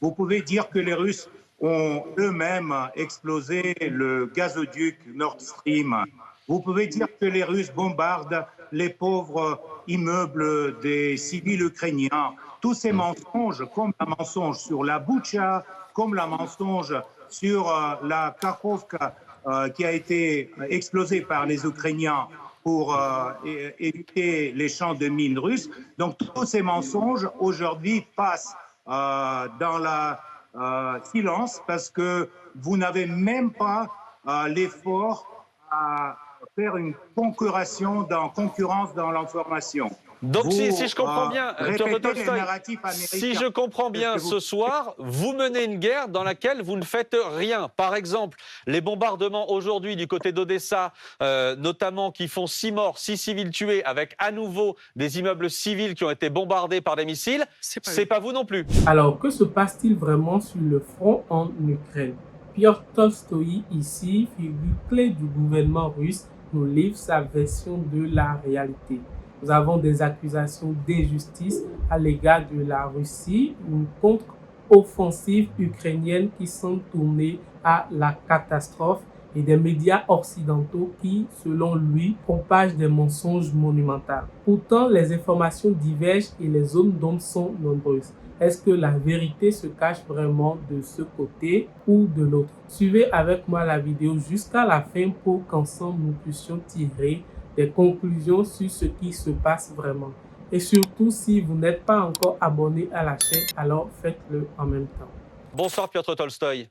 Vous pouvez dire que les Russes ont eux-mêmes explosé le gazoduc Nord Stream. Vous pouvez dire que les Russes bombardent les pauvres immeubles des civils ukrainiens. Tous ces mensonges, comme le mensonge sur la Boutcha, comme le mensonge sur la Kakhovka qui a été explosée par les Ukrainiens pour éviter les champs de mines russes. Donc tous ces mensonges aujourd'hui passent dans la silence parce que vous n'avez même pas l'effort à faire une concurrence dans l'information. Donc si je comprends bien, Piotr Tolstoï, si je comprends bien, ce soir, vous menez une guerre dans laquelle vous ne faites rien. Par exemple, les bombardements aujourd'hui du côté d'Odessa, notamment qui font 6 morts, 6 civils tués, avec à nouveau des immeubles civils qui ont été bombardés par des missiles, c'est pas vous non plus. Alors, que se passe-t-il vraiment sur le front en Ukraine? Piotr Tolstoï, ici, figure clé du gouvernement russe, nous livre sa version de la réalité. Nous avons des accusations d'injustice à l'égard de la Russie, une contre-offensive ukrainienne qui semble tourner à la catastrophe et des médias occidentaux qui, selon lui, propagent des mensonges monumentaux. Pourtant, les informations divergent et les zones d'ombre sont nombreuses. Est-ce que la vérité se cache vraiment de ce côté ou de l'autre? Suivez avec moi la vidéo jusqu'à la fin pour qu'ensemble nous puissions tirer des conclusions sur ce qui se passe vraiment. Et surtout, si vous n'êtes pas encore abonné à la chaîne, alors faites-le en même temps. Bonsoir Piotr Tolstoï.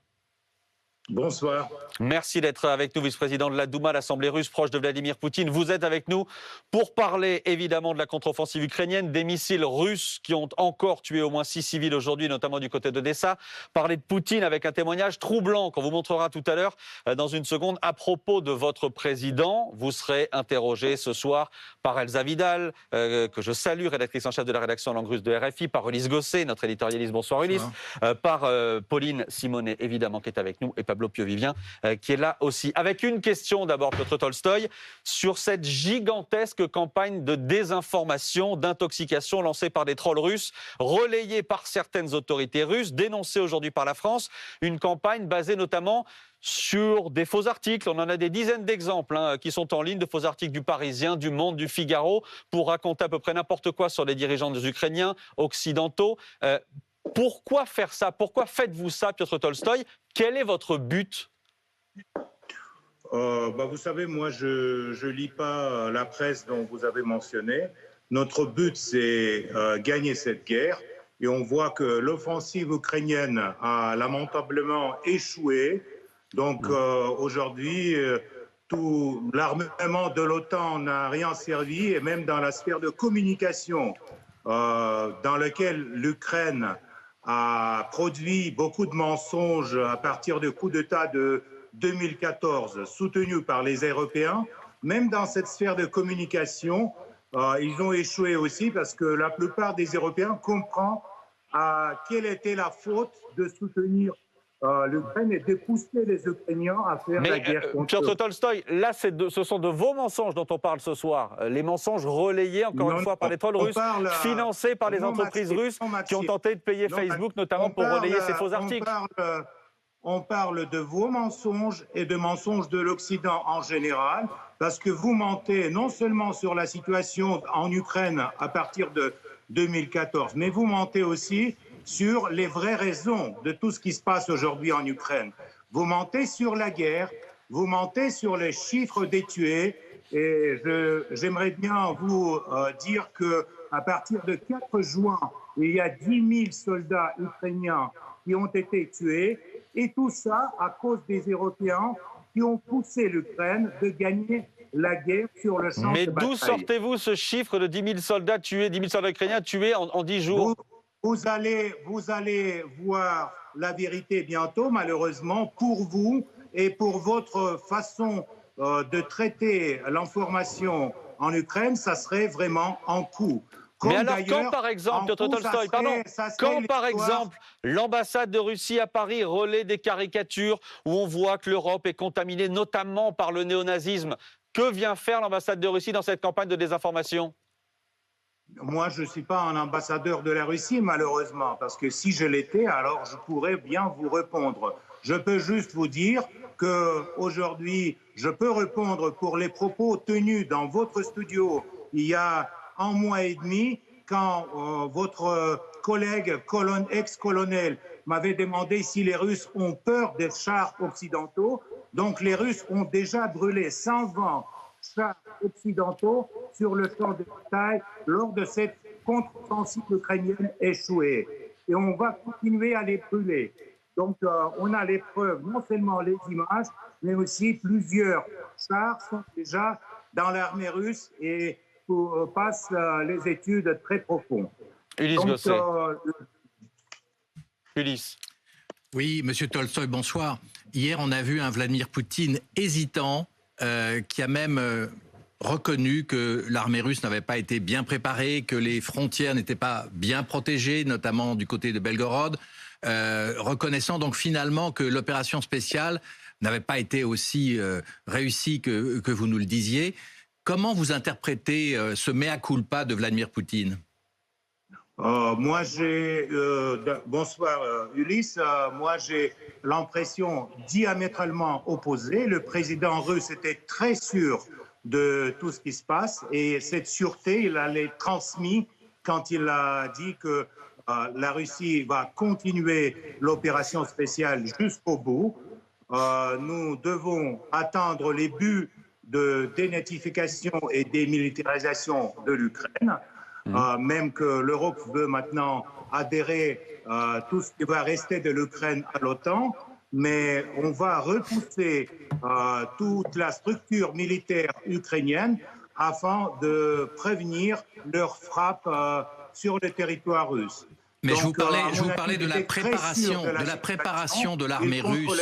Bonsoir. Merci d'être avec nous, vice-président de la Douma, l'Assemblée russe proche de Vladimir Poutine. Vous êtes avec nous pour parler évidemment de la contre-offensive ukrainienne, des missiles russes qui ont encore tué au moins 6 civils aujourd'hui, notamment du côté d'Odessa. Parler de Poutine avec un témoignage troublant qu'on vous montrera tout à l'heure dans une seconde à propos de votre président. Vous serez interrogé ce soir par Elsa Vidal, que je salue, rédactrice en chef de la rédaction en langue russe de RFI, par Ulysse Gosset, notre éditorialiste. Bonsoir Ulysse. Par Pauline Simonet, évidemment, qui est avec nous, et Pablo Piovivien, qui est là aussi. Avec une question d'abord, Piotr Tolstoï, sur cette gigantesque campagne de désinformation, d'intoxication lancée par des trolls russes, relayée par certaines autorités russes, dénoncée aujourd'hui par la France, une campagne basée notamment sur des faux articles. On en a des dizaines d'exemples qui sont en ligne, de faux articles du Parisien, du Monde, du Figaro, pour raconter à peu près n'importe quoi sur les dirigeants des Ukrainiens, occidentaux. Pourquoi faire ça? Pourquoi faites-vous ça, Piotr Tolstoï? Quel est votre but? Vous savez, moi, je lis pas la presse dont vous avez mentionné. Notre but, c'est gagner cette guerre. Et on voit que l'offensive ukrainienne a lamentablement échoué. Donc aujourd'hui, tout l'armement de l'OTAN n'a rien servi. Et même dans la sphère de communication, dans laquelle l'Ukraine a produit beaucoup de mensonges à partir du coup d'État de 2014, soutenu par les Européens. Même dans cette sphère de communication, ils ont échoué aussi parce que la plupart des Européens comprennent quelle était la faute de soutenir l'Ukraine et de pousser les Ukrainiens à faire la guerre contre eux. Piotr Tolstoï, là, ce sont de vos mensonges dont on parle ce soir. Les mensonges relayés, encore une fois, par les trolls russes, financés par les entreprises russes qui ont tenté de payer Facebook, notamment pour relayer ces faux articles. On parle de vos mensonges et de mensonges de l'Occident en général, parce que vous mentez non seulement sur la situation en Ukraine à partir de 2014, mais vous mentez aussi sur les vraies raisons de tout ce qui se passe aujourd'hui en Ukraine. Vous mentez sur la guerre, vous mentez sur les chiffres des tués, et j'aimerais bien vous dire qu'à partir de 4 juin, il y a 10 000 soldats ukrainiens qui ont été tués, et tout ça à cause des Européens qui ont poussé l'Ukraine de gagner la guerre sur le champ de bataille. Mais d'où sortez-vous ce chiffre de 10 000 soldats tués, 10 000 soldats ukrainiens tués en 10 jours? Vous allez voir la vérité bientôt, malheureusement, pour vous et pour votre façon de traiter l'information en Ukraine, ça serait vraiment un coup. Mais alors, quand par exemple, Piotr Tolstoï, quand par exemple l'ambassade de Russie à Paris relaie des caricatures où on voit que l'Europe est contaminée notamment par le néonazisme, que vient faire l'ambassade de Russie dans cette campagne de désinformation? Moi, je ne suis pas un ambassadeur de la Russie, malheureusement, parce que si je l'étais, alors je pourrais bien vous répondre. Je peux juste vous dire qu'aujourd'hui, je peux répondre pour les propos tenus dans votre studio il y a un mois et demi, quand votre collègue ex-colonel m'avait demandé si les Russes ont peur des chars occidentaux. Donc les Russes ont déjà brûlé 120 chars occidentaux sur le champ de bataille lors de cette contre-offensive ukrainienne échouée. Et on va continuer à les brûler. Donc on a les preuves, non seulement les images, mais aussi plusieurs chars sont déjà dans l'armée russe et passent les études très profondes. Ulysse Gosset. Ulysse. Oui, Monsieur Tolstoï, bonsoir. Hier, on a vu un Vladimir Poutine hésitant, qui a même reconnu que l'armée russe n'avait pas été bien préparée, que les frontières n'étaient pas bien protégées, notamment du côté de Belgorod, reconnaissant donc finalement que l'opération spéciale n'avait pas été aussi réussie que vous nous le disiez. Comment vous interprétez ce mea culpa de Vladimir Poutine ? Bonsoir Ulysse, moi j'ai l'impression diamétralement opposée. Le président russe était très sûr de tout ce qui se passe et cette sûreté, il l'a transmise quand il a dit que la Russie va continuer l'opération spéciale jusqu'au bout. Nous devons attendre les buts de dénatification et démilitarisation de l'Ukraine. Même que l'Europe veut maintenant adhérer tout ce qui va rester de l'Ukraine à l'OTAN, mais on va repousser toute la structure militaire ukrainienne afin de prévenir leur frappe sur le territoire russe. Mais donc, je vous parlais de la préparation de l'armée russe.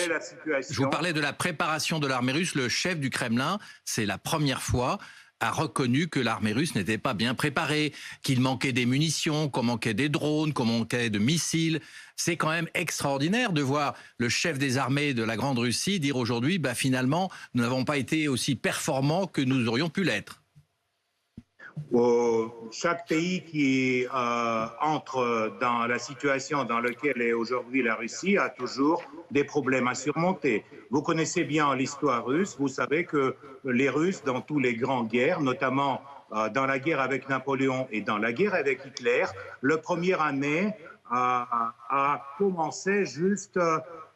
Je vous parlais de la préparation de l'armée russe. Le chef du Kremlin, c'est la première fois, a reconnu que l'armée russe n'était pas bien préparée, qu'il manquait des munitions, qu'on manquait des drones, qu'on manquait de missiles. C'est quand même extraordinaire de voir le chef des armées de la Grande Russie dire aujourd'hui, finalement, nous n'avons pas été aussi performants que nous aurions pu l'être. Chaque pays qui entre dans la situation dans laquelle est aujourd'hui la Russie a toujours des problèmes à surmonter. Vous connaissez bien l'histoire russe, vous savez que les Russes, dans toutes les grandes guerres, notamment dans la guerre avec Napoléon et dans la guerre avec Hitler, la première année a commencé juste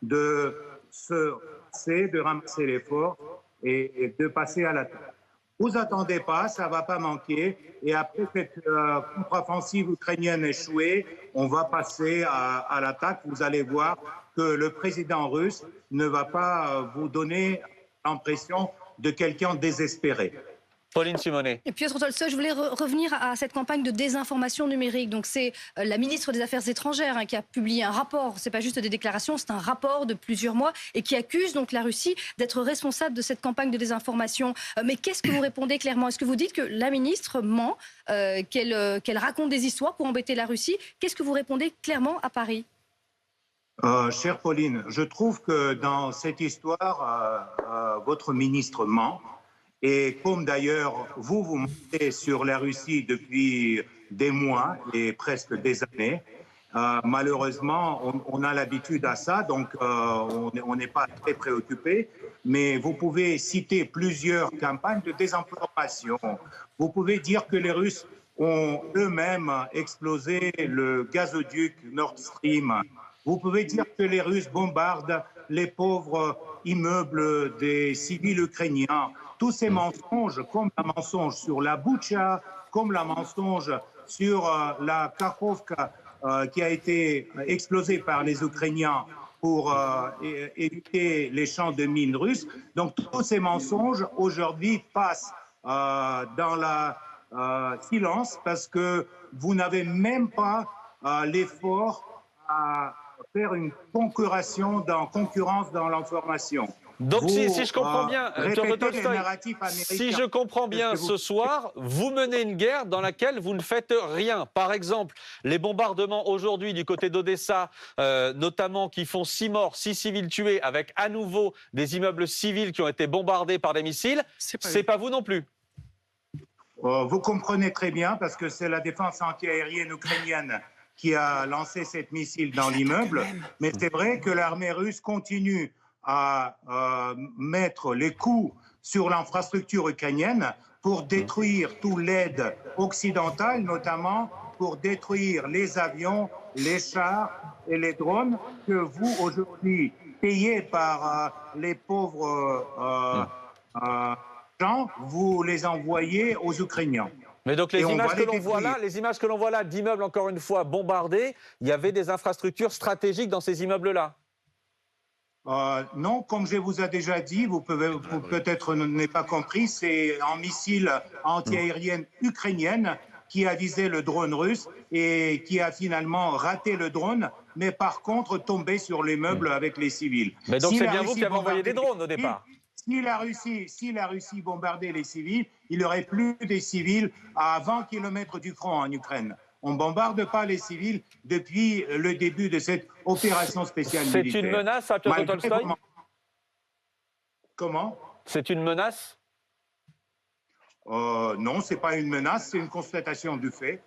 de ramasser les forces et de passer à l'attaque. Vous attendez pas, ça va pas manquer. Et après cette contre-offensive ukrainienne échouée, on va passer à l'attaque. Vous allez voir que le président russe ne va pas vous donner l'impression de quelqu'un désespéré. Pauline Simonet. Et Piotr Tolstoï, je voulais revenir à cette campagne de désinformation numérique. Donc c'est la ministre des Affaires étrangères qui a publié un rapport. C'est pas juste des déclarations, c'est un rapport de plusieurs mois et qui accuse donc la Russie d'être responsable de cette campagne de désinformation. Mais qu'est-ce que vous répondez clairement? Est-ce que vous dites que la ministre ment, qu'elle raconte des histoires pour embêter la Russie? Qu'est-ce que vous répondez clairement à Paris? Chère Pauline, je trouve que dans cette histoire, votre ministre ment. Et comme d'ailleurs vous mentez sur la Russie depuis des mois et presque des années, malheureusement on a l'habitude à ça, donc on n'est pas très préoccupé. Mais vous pouvez citer plusieurs campagnes de désinformation. Vous pouvez dire que les Russes ont eux-mêmes explosé le gazoduc Nord Stream. Vous pouvez dire que les Russes bombardent les pauvres immeubles des civils ukrainiens. Tous ces mensonges, comme le mensonge sur la Boutcha, comme le mensonge sur la Kakhovka qui a été explosée par les Ukrainiens pour éviter les champs de mines russes. Donc tous ces mensonges aujourd'hui passent dans le silence parce que vous n'avez même pas l'effort à faire une concurrence dans l'information. Donc si je comprends bien, si je comprends bien, ce soir, vous menez une guerre dans laquelle vous ne faites rien. Par exemple, les bombardements aujourd'hui du côté d'Odessa, notamment qui font 6 morts, 6 civils tués, avec à nouveau des immeubles civils qui ont été bombardés par des missiles, c'est pas vous non plus. Vous comprenez très bien, parce que c'est la défense antiaérienne ukrainienne qui a lancé cette missile dans l'immeuble. Mais c'est vrai que l'armée russe continue à mettre les coups sur l'infrastructure ukrainienne pour détruire toute l'aide occidentale, notamment pour détruire les avions, les chars et les drones que vous, aujourd'hui, payés par les pauvres gens, vous les envoyez aux Ukrainiens. Mais donc les images que l'on voit là, d'immeubles encore une fois bombardés, il y avait des infrastructures stratégiques dans ces immeubles-là? Non, comme je vous ai déjà dit, vous peut-être n'avez pas compris, c'est un missile antiaérien ukrainien qui a visé le drone russe et qui a finalement raté le drone, mais par contre tombé sur les meubles avec les civils. Mais donc c'est bien vous qui avez envoyé des drones au départ? Si la Russie bombardait les civils, il n'y aurait plus des civils à 20 km du front en Ukraine. On ne bombarde pas les civils depuis le début de cette opération spéciale militaire. C'est une menace, à Piotr Tolstoï? Comment? C'est une menace? Non, ce n'est pas une menace, c'est une constatation du fait.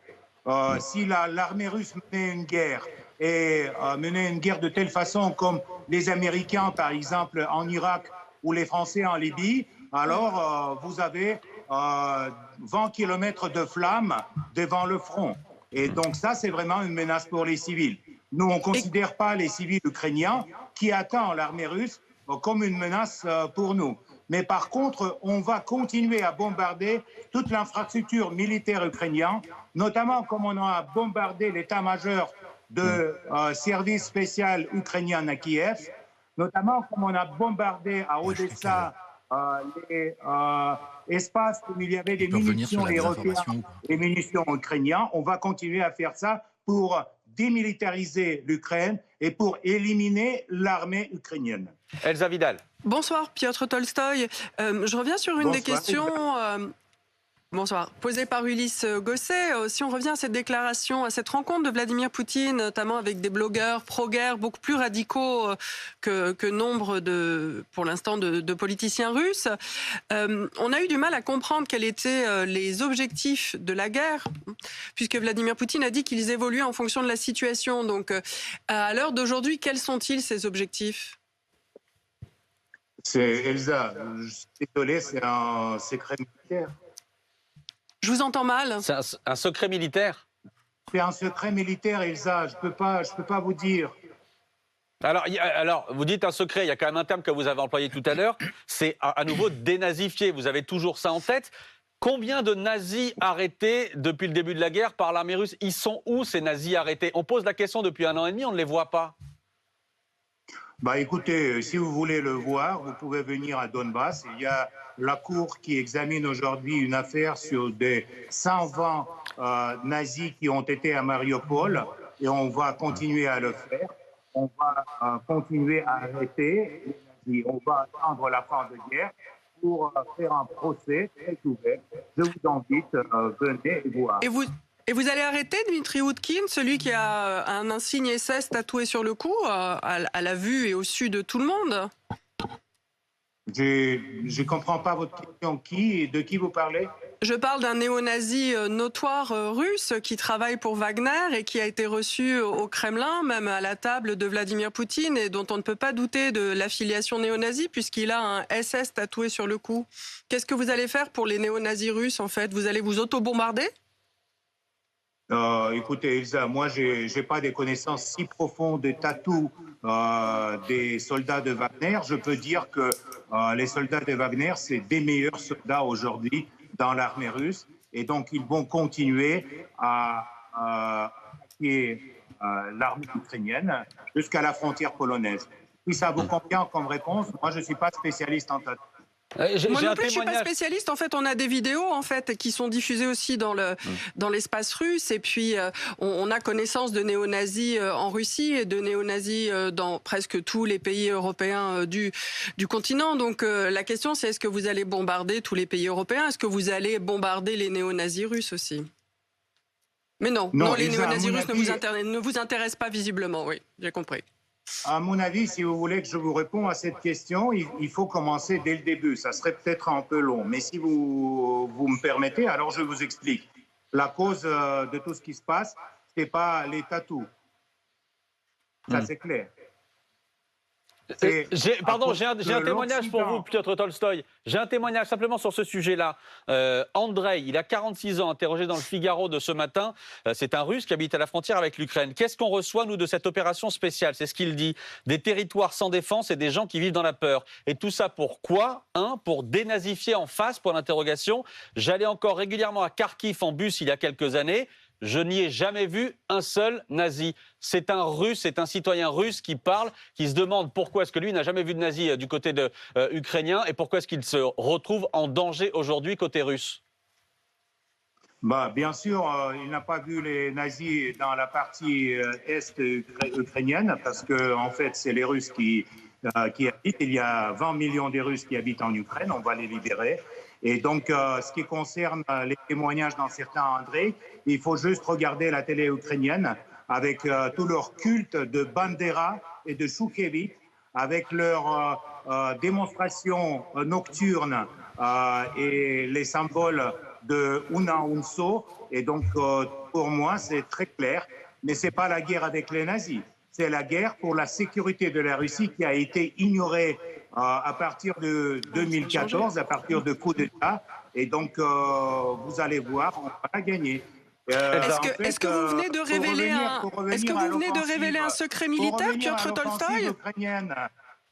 Si l'armée russe menait une guerre, et menait une guerre de telle façon comme les Américains, par exemple, en Irak, ou les Français en Libye, alors vous avez 20 km de flammes devant le front. Et donc ça, c'est vraiment une menace pour les civils. Nous, on ne considère pas les civils ukrainiens qui attendent l'armée russe comme une menace pour nous. Mais par contre, on va continuer à bombarder toute l'infrastructure militaire ukrainienne, notamment comme on a bombardé l'état-major de service spécial ukrainien à Kiev, notamment comme on a bombardé à Odessa les espaces où il y avait des munitions européennes et munitions ukrainiennes. On va continuer à faire ça pour démilitariser l'Ukraine et pour éliminer l'armée ukrainienne. Elsa Vidal. Bonsoir Piotr Tolstoï. Je reviens sur une des questions posée par Ulysse Gosset. Si on revient à cette déclaration, à cette rencontre de Vladimir Poutine, notamment avec des blogueurs pro-guerre beaucoup plus radicaux que nombre pour l'instant, de politiciens russes, on a eu du mal à comprendre quels étaient les objectifs de la guerre, puisque Vladimir Poutine a dit qu'ils évoluaient en fonction de la situation. Donc, à l'heure d'aujourd'hui, quels sont-ils ces objectifs ? Elsa, je suis désolé, c'est un secret militaire. Je vous entends mal. C'est un secret militaire? C'est un secret militaire, Elsa, je peux pas vous dire. Alors, vous dites un secret, il y a quand même un terme que vous avez employé tout à l'heure, c'est à nouveau dénazifier. Vous avez toujours ça en tête. Combien de nazis arrêtés depuis le début de la guerre par l'armée russe? Ils sont où, ces nazis arrêtés? On pose la question depuis 1 an et demi, on ne les voit pas. Écoutez, si vous voulez le voir, vous pouvez venir à Donbass. Il y a la Cour qui examine aujourd'hui une affaire sur des 120 nazis qui ont été à Mariupol, et on va continuer à le faire. On va continuer à arrêter les nazis. On va attendre la fin de guerre pour faire un procès très ouvert. Je vous invite, venez et voir. Et vous allez arrêter Dmitri Oudkine, celui qui a un insigne SS tatoué sur le cou, à la vue et au su de tout le monde? Je ne comprends pas votre question. De qui vous parlez? Je parle d'un néo-nazi notoire russe qui travaille pour Wagner et qui a été reçu au Kremlin, même à la table de Vladimir Poutine, et dont on ne peut pas douter de l'affiliation néo-nazie puisqu'il a un SS tatoué sur le cou. Qu'est-ce que vous allez faire pour les néo-nazis russes, en fait? Vous allez vous auto-bombarder? Écoutez, Elsa, moi, je n'ai pas des connaissances si profondes des tatous des soldats de Wagner. Je peux dire que les soldats de Wagner, c'est des meilleurs soldats aujourd'hui dans l'armée russe. Et donc, ils vont continuer à attaquer l'armée ukrainienne jusqu'à la frontière polonaise. Si ça vous convient comme réponse, moi, je ne suis pas spécialiste en tatous. Moi non plus, je ne suis pas spécialiste. En fait, on a des vidéos qui sont diffusées aussi dans l'espace russe. Et puis, on a connaissance de néo-nazis en Russie et de néo-nazis dans presque tous les pays européens du continent. Donc, la question, c'est est-ce que vous allez bombarder tous les pays européens? Est-ce que vous allez bombarder les néo-nazis russes aussi? Mais non, les néo-nazis russes ne vous intéressent pas visiblement, oui, j'ai compris. À mon avis, si vous voulez que je vous réponde à cette question, il faut commencer dès le début. Ça serait peut-être un peu long, mais si vous me permettez, alors je vous explique. La cause de tout ce qui se passe, ce n'est pas les tatous. Ça, c'est clair. Pardon, j'ai un témoignage pour vous, Piotr Tolstoï. J'ai un témoignage simplement sur ce sujet-là. Andrei, il a 46 ans, interrogé dans le Figaro de ce matin. C'est un Russe qui habite à la frontière avec l'Ukraine. Qu'est-ce qu'on reçoit, nous, de cette opération spéciale? C'est ce qu'il dit. Des territoires sans défense et des gens qui vivent dans la peur. Et tout ça pour quoi? Pour dénazifier en face, pour l'interrogation. J'allais encore régulièrement à Kharkiv en bus il y a quelques années. Je n'y ai jamais vu un seul nazi. C'est un Russe, c'est un citoyen russe qui parle, qui se demande pourquoi est-ce que lui n'a jamais vu de nazi du côté ukrainien et pourquoi est-ce qu'il se retrouve en danger aujourd'hui côté russe. Bien sûr, il n'a pas vu les nazis dans la partie est ukrainienne parce que en fait, c'est les Russes qui habitent. Il y a 20 millions de Russes qui habitent en Ukraine. On va les libérer. Et donc, ce qui concerne les témoignages dans certains Andrei, il faut juste regarder la télé ukrainienne avec tout leur culte de Bandera et de Shukevich, avec leurs démonstrations nocturnes et les symboles de Una Unso. Et donc, pour moi, c'est très clair. Mais ce n'est pas la guerre avec les nazis. C'est la guerre pour la sécurité de la Russie qui a été ignorée à partir de 2014, à partir de coup d'État. Et donc, vous allez voir, on va la gagner. Est-ce que vous venez de révéler un secret militaire, Piotr Tolstoï?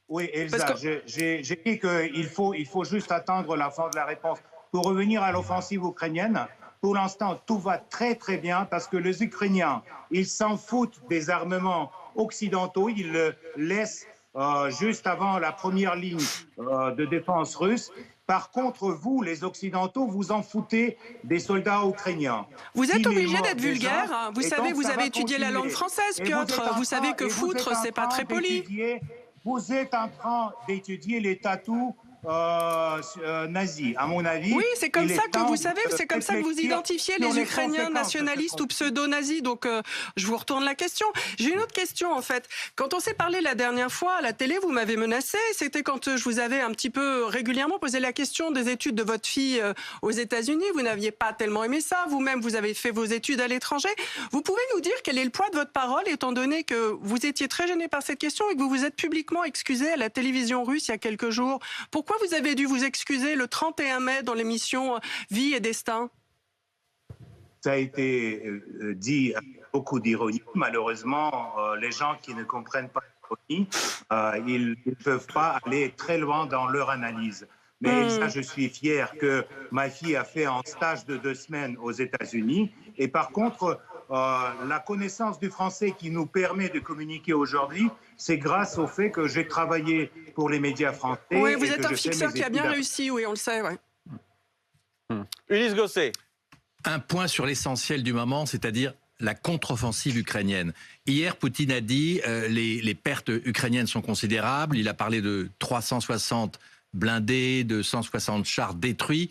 Oui, Elsa, j'ai dit qu'il faut juste attendre la fin de la réponse. Pour revenir à l'offensive ukrainienne, pour l'instant, tout va très très bien parce que les Ukrainiens, ils s'en foutent des armements occidentaux, ils le laissent juste avant la première ligne de défense russe. Par contre, vous, les Occidentaux, vous en foutez des soldats ukrainiens. Vous êtes obligé d'être vulgaire. Vous savez, vous avez étudié la langue française, Piotr. Vous savez que foutre, c'est pas très poli. Vous êtes en train d'étudier les tatous nazis, à mon avis. Oui, c'est comme ça que vous savez, c'est comme ça que vous identifiez les Ukrainiens nationalistes ou pseudo-nazis. Donc, je vous retourne la question. J'ai une autre question, en fait. Quand on s'est parlé la dernière fois à la télé, vous m'avez menacé. C'était quand je vous avais un petit peu régulièrement posé la question des études de votre fille aux États-Unis. Vous n'aviez pas tellement aimé ça. Vous-même, vous avez fait vos études à l'étranger. Vous pouvez nous dire quel est le poids de votre parole, étant donné que vous étiez très gêné par cette question et que vous vous êtes publiquement excusé à la télévision russe il y a quelques jours. Pourquoi vous avez dû vous excuser le 31 mai dans l'émission Vie et Destin? Ça a été dit avec beaucoup d'ironie. Malheureusement, les gens qui ne comprennent pas l'ironie, ils ne peuvent pas aller très loin dans leur analyse. Mais ça, je suis fier que ma fille a fait un stage de 2 semaines aux États-Unis. Et par contre, la connaissance du français qui nous permet de communiquer aujourd'hui, c'est grâce au fait que j'ai travaillé pour les médias français. Oui, vous êtes un fixeur qui a bien réussi, oui, on le sait. Ouais. Ulysse Gosset. Un point sur l'essentiel du moment, c'est-à-dire la contre-offensive ukrainienne. Hier, Poutine a dit les pertes ukrainiennes sont considérables. Il a parlé de 360 blindés, de 160 chars détruits.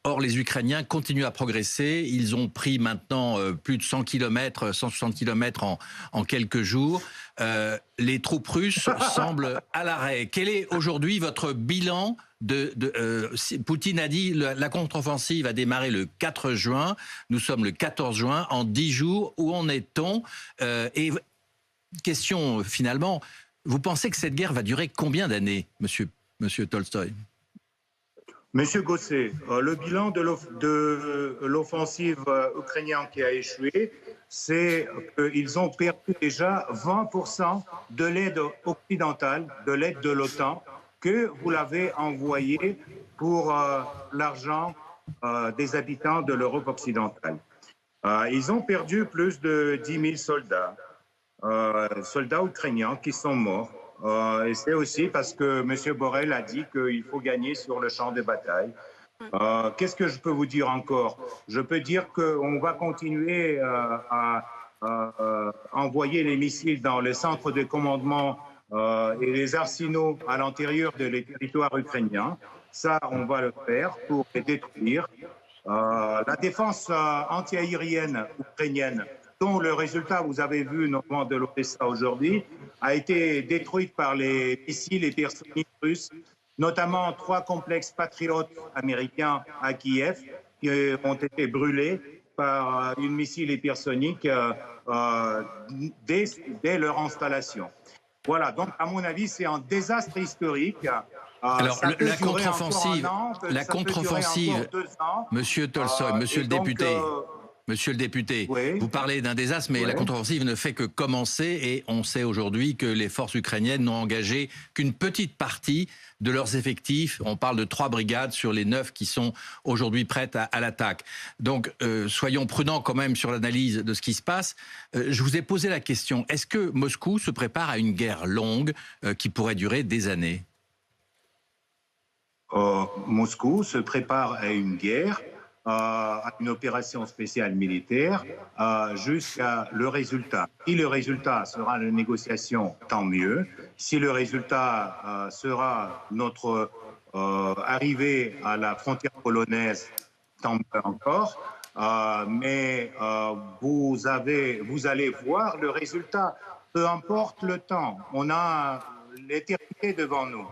Or, les Ukrainiens continuent à progresser. Ils ont pris maintenant plus de 100 km, 160 km en quelques jours. Les troupes russes semblent à l'arrêt. Quel est aujourd'hui votre bilan Poutine a dit la contre-offensive a démarré le 4 juin. Nous sommes le 14 juin. En 10 jours, où en est-on? Et question finalement, vous pensez que cette guerre va durer combien d'années, Monsieur Tolstoï? Monsieur Gosset, le bilan de l'offensive ukrainienne qui a échoué, c'est qu'ils ont perdu déjà 20% de l'aide occidentale, de l'aide de l'OTAN, que vous l'avez envoyée pour l'argent des habitants de l'Europe occidentale. Ils ont perdu plus de 10 000 soldats ukrainiens qui sont morts. Et c'est aussi parce que M. Borrell a dit qu'il faut gagner sur le champ de bataille. Qu'est-ce que je peux vous dire encore? Je peux dire qu'on va continuer à envoyer les missiles dans les centres de commandement et les arsenaux à l'intérieur des territoires ukrainiens. Ça, on va le faire pour les détruire. La défense antiaérienne ukrainienne, dont le résultat, vous avez vu, notamment de l'OPSA aujourd'hui, a été détruite par les missiles hypersoniques russes, notamment 3 complexes patriotes américains à Kiev qui ont été brûlés par une missile hypersonique dès leur installation. Voilà, donc à mon avis, c'est un désastre historique. Alors, la contre-offensive, Monsieur Tolstoï, Monsieur le député, oui. vous parlez d'un désastre, mais la contre-offensive ne fait que commencer et on sait aujourd'hui que les forces ukrainiennes n'ont engagé qu'une petite partie de leurs effectifs. On parle de 3 brigades sur les 9 qui sont aujourd'hui prêtes à l'attaque. Donc, soyons prudents quand même sur l'analyse de ce qui se passe. Je vous ai posé la question, est-ce que Moscou se prépare à une guerre longue qui pourrait durer des années ? Moscou se prépare à une guerre, à une opération spéciale militaire, jusqu'à le résultat. Si le résultat sera la négociation, tant mieux. Si le résultat sera notre arrivée à la frontière polonaise, tant mieux encore. Mais vous allez voir le résultat, peu importe le temps. On a l'éternité devant nous.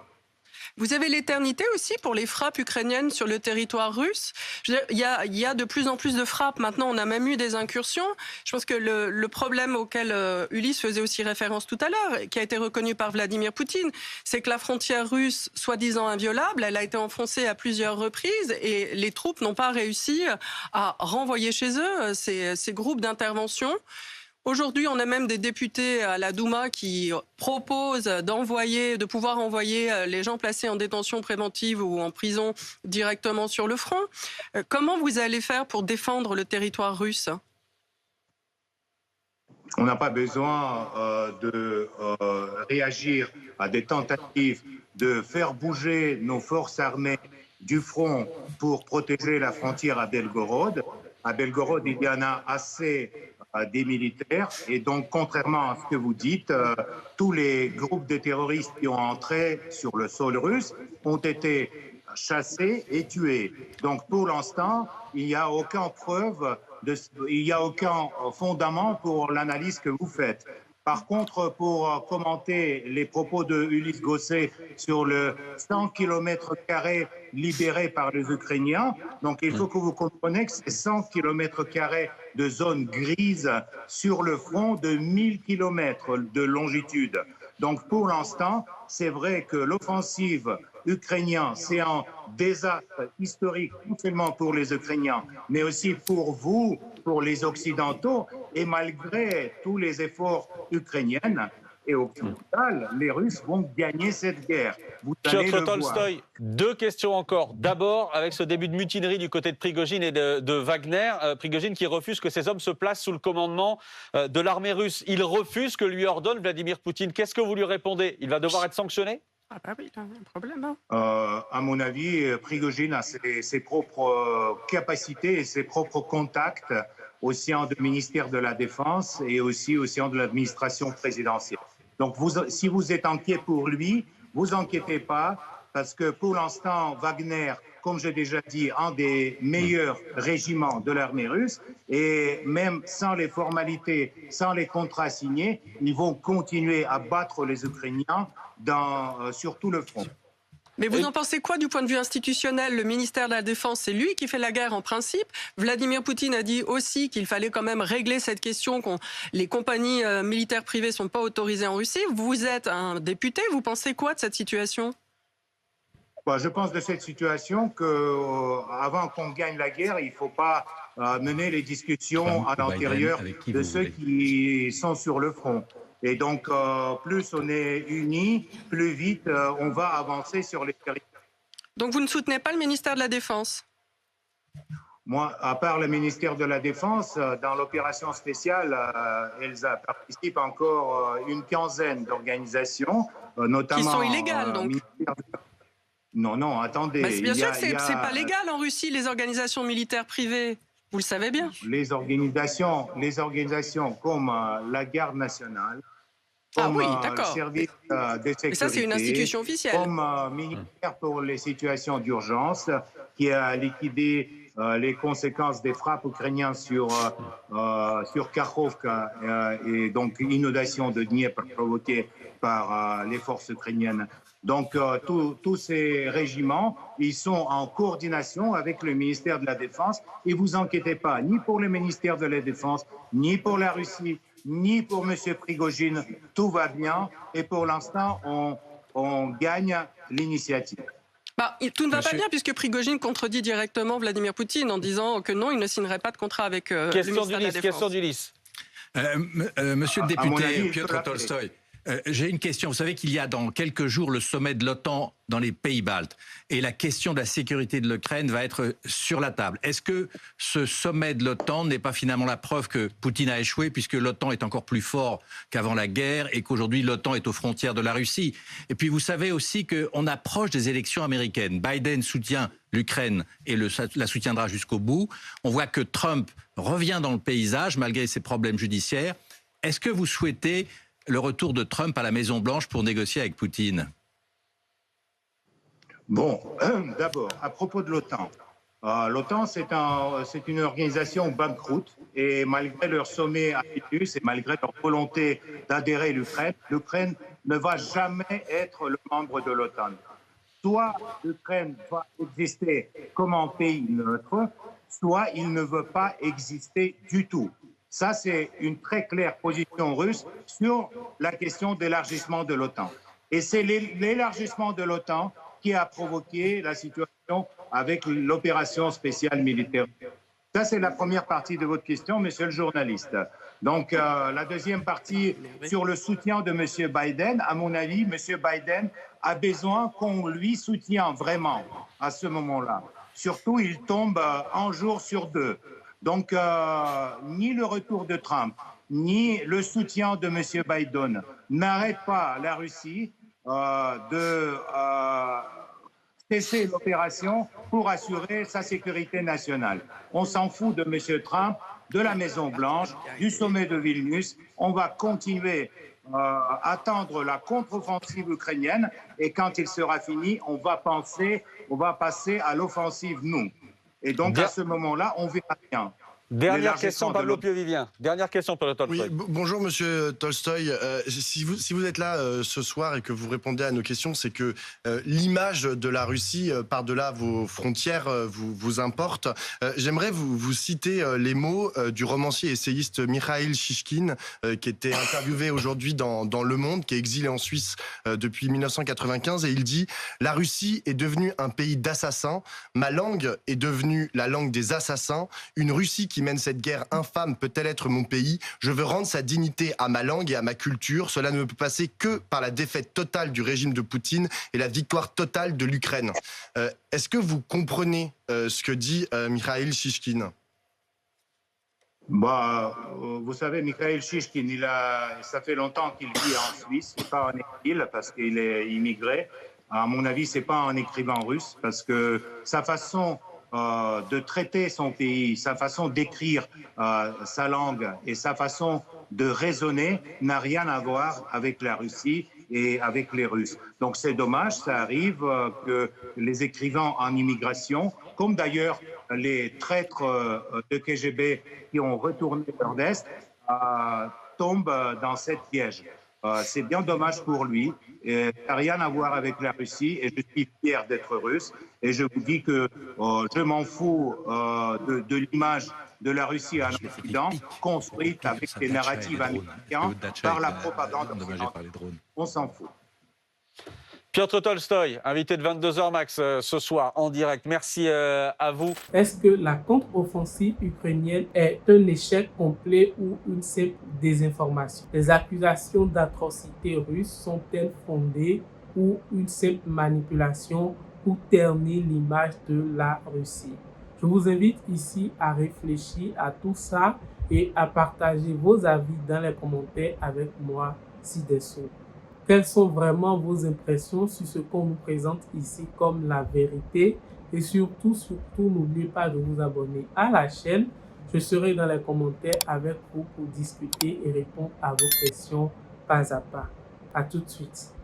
Vous avez l'éternité aussi pour les frappes ukrainiennes sur le territoire russe. Je veux dire, il y a de plus en plus de frappes. Maintenant, on a même eu des incursions. Je pense que le problème auquel Ulysse faisait aussi référence tout à l'heure, qui a été reconnu par Vladimir Poutine, c'est que la frontière russe, soi-disant inviolable, elle a été enfoncée à plusieurs reprises et les troupes n'ont pas réussi à renvoyer chez eux ces groupes d'intervention. Aujourd'hui, on a même des députés à la Douma qui proposent de pouvoir envoyer les gens placés en détention préventive ou en prison directement sur le front. Comment vous allez faire pour défendre le territoire russe ? On n'a pas besoin de réagir à des tentatives de faire bouger nos forces armées du front pour protéger la frontière à Belgorod. À Belgorod, il y en a assez des militaires. Et donc, contrairement à ce que vous dites, tous les groupes de terroristes qui ont entré sur le sol russe ont été chassés et tués. Donc, pour l'instant, il n'y a aucune preuve, il n'y a aucun fondement pour l'analyse que vous faites. Par contre, pour commenter les propos de Ulysse Gosset sur le 100 km² libérés par les Ukrainiens, donc il faut que vous compreniez que c'est 100 km² de zone grise sur le front de 1000 km de longitude. Donc pour l'instant, c'est vrai que l'offensive ukrainienne, c'est un désastre historique, non seulement pour les Ukrainiens, mais aussi pour vous, pour les Occidentaux, et malgré tous les efforts ukrainiens et occidentaux, les Russes vont gagner cette guerre. Vous allez Piotr le Tolstoï, voir. 2 questions encore. D'abord, avec ce début de mutinerie du côté de Prigojine et de Wagner, Prigojine qui refuse que ses hommes se placent sous le commandement de l'armée russe. Il refuse que lui ordonne Vladimir Poutine. Qu'est-ce que vous lui répondez? Il va devoir être sanctionné? Ah bah oui, il y a un problème. Hein. À mon avis, Prigojine a ses propres capacités et ses propres contacts au sein du ministère de la Défense et aussi au sein de l'administration présidentielle. Donc, si vous êtes inquiet pour lui, vous inquiétez pas, parce que pour l'instant, Wagner, comme j'ai déjà dit, un des meilleurs régiments de l'armée russe, et même sans les formalités, sans les contrats signés, ils vont continuer à battre les Ukrainiens sur tout le front. Mais vous en pensez quoi du point de vue institutionnel? Le ministère de la Défense, c'est lui qui fait la guerre en principe. Vladimir Poutine a dit aussi qu'il fallait quand même régler cette question, les compagnies militaires privées ne sont pas autorisées en Russie. Vous êtes un député, vous pensez quoi de cette situation? Je pense de cette situation qu'avant qu'on gagne la guerre, il ne faut pas mener les discussions à l'intérieur de ceux qui sont sur le front. Et donc, plus on est unis, plus vite on va avancer sur les territoires. Donc vous ne soutenez pas le ministère de la Défense? Moi, à part le ministère de la Défense, dans l'opération spéciale, elles participent encore une quinzaine d'organisations, notamment... Qui sont illégales, donc? Non, attendez. Bien sûr que c'est pas légal en Russie, les organisations militaires privées. Vous le savez bien. Les organisations comme la Garde nationale, comme le service de sécurité, mais ça, c'est une institution officielle. Comme ministère pour les situations d'urgence, qui a liquidé les conséquences des frappes ukrainiennes sur Kakhovka et donc l'inondation de Dniepr provoquée par les forces ukrainiennes. Donc tous ces régiments, ils sont en coordination avec le ministère de la Défense et vous inquiétez pas, ni pour le ministère de la Défense, ni pour la Russie, ni pour M. Prigojine, tout va bien et pour l'instant on gagne l'initiative. Tout ne va pas bien puisque Prigojine contredit directement Vladimir Poutine en disant que non, il ne signerait pas de contrat avec le ministère de la Défense. Question d'Ulysse. Monsieur le député avis, Piotr Tolstoï, j'ai une question. Vous savez qu'il y a dans quelques jours le sommet de l'OTAN dans les pays baltes. Et la question de la sécurité de l'Ukraine va être sur la table. Est-ce que ce sommet de l'OTAN n'est pas finalement la preuve que Poutine a échoué, puisque l'OTAN est encore plus fort qu'avant la guerre et qu'aujourd'hui l'OTAN est aux frontières de la Russie? Et puis vous savez aussi qu'on approche des élections américaines. Biden soutient l'Ukraine et la soutiendra jusqu'au bout. On voit que Trump revient dans le paysage malgré ses problèmes judiciaires. Est-ce que vous souhaitez le retour de Trump à la Maison-Blanche pour négocier avec Poutine? Bon, d'abord, à propos de l'OTAN. L'OTAN, c'est une organisation banqueroute et malgré leur sommet à Vilnius et malgré leur volonté d'adhérer à l'Ukraine ne va jamais être le membre de l'OTAN. Soit l'Ukraine va exister comme un pays neutre, soit il ne veut pas exister du tout. Ça, c'est une très claire position russe sur la question d'élargissement de l'OTAN. Et c'est l'élargissement de l'OTAN qui a provoqué la situation avec l'opération spéciale militaire. Ça, c'est la première partie de votre question, monsieur le journaliste. Donc, la deuxième partie sur le soutien de monsieur Biden, à mon avis, monsieur Biden a besoin qu'on lui soutienne vraiment à ce moment-là. Surtout, il tombe un jour sur deux. Donc, ni le retour de Trump, ni le soutien de M. Biden n'arrêtent pas la Russie de cesser l'opération pour assurer sa sécurité nationale. On s'en fout de M. Trump, de la Maison-Blanche, du sommet de Vilnius. On va continuer à attendre la contre-offensive ukrainienne et quand il sera fini, on va passer à l'offensive, nous. Et donc, à ce moment-là, on verra bien. Dernière question, Pablo Piovivien. Dernière question pour le Tolstoï. Oui, bonjour Monsieur Tolstoï. Si vous êtes là ce soir et que vous répondez à nos questions, c'est que l'image de la Russie par-delà vos frontières vous importe. J'aimerais vous citer les mots du romancier essayiste Mikhail Shishkin, qui était interviewé aujourd'hui dans Le Monde, qui est exilé en Suisse depuis 1995, et il dit « La Russie est devenue un pays d'assassins. Ma langue est devenue la langue des assassins. Une Russie qui mène cette guerre infâme peut-elle être mon pays? Je veux rendre sa dignité à ma langue et à ma culture. Cela ne peut passer que par la défaite totale du régime de Poutine et la victoire totale de l'Ukraine. » Est-ce que vous comprenez ce que dit Mikhail Shishkin? Vous savez, Mikhail Shishkin, ça fait longtemps qu'il vit en Suisse, pas en exil parce qu'il est immigré. À mon avis, c'est pas un écrivain russe parce que sa façon de traiter son pays, sa façon d'écrire sa langue et sa façon de raisonner n'a rien à voir avec la Russie et avec les Russes. Donc c'est dommage, ça arrive que les écrivains en immigration, comme d'ailleurs les traîtres de KGB qui ont retourné vers l'Est, tombent dans cette piège. C'est bien dommage pour lui. Ça n'a rien à voir avec la Russie et je suis fier d'être russe. Et je vous dis que je m'en fous de l'image de la Russie en Occident, construite avec des narratifs américains par la propagande occidentale. On s'en fout. Piotr Tolstoï, invité de 22h max ce soir en direct. Merci à vous. Est-ce que la contre-offensive ukrainienne est un échec complet ou une simple désinformation? Les accusations d'atrocités russes sont-elles fondées ou une simple manipulation pour ternir l'image de la Russie? Je vous invite ici à réfléchir à tout ça et à partager vos avis dans les commentaires avec moi ci-dessous. Quelles sont vraiment vos impressions sur ce qu'on nous présente ici comme la vérité? Et surtout, n'oubliez pas de vous abonner à la chaîne. Je serai dans les commentaires avec vous pour discuter et répondre à vos questions pas à pas. À tout de suite.